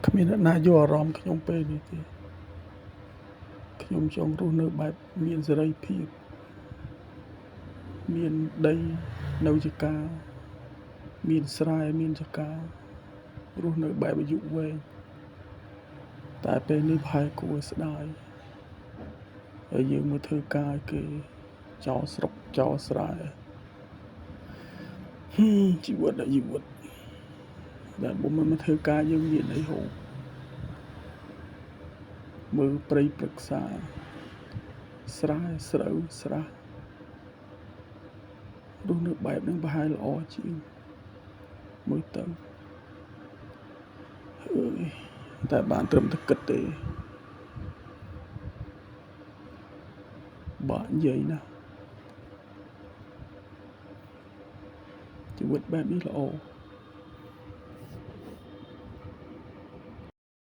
គ្មានអ្នកណាយកអារម្មណ៍ខ្ញុំពេលនេះទេខ្ញុំចង់រស់នៅបែបមានសេរីភាពមានដីនៅចកាមានស្រែមានចការស់នៅបែបអាយុវែងតែពេលនេះប្រហែលគួរស្ដាយហើយយើងមកធ្វើការគេចោលស្រុកចោលស្រែជីវិតតែបើមិនមកធ្វើការយើងមានអីហូបមើលព្រៃព្រឹក្សាស្រែស្រូវស្រះរស់នៅបែបហ្នឹងប្រហែលល្អជាងមើលទៅតែបានត្រឹមតែគិតទេបាក់និយាយណាជីវិតបែបនេះល្អ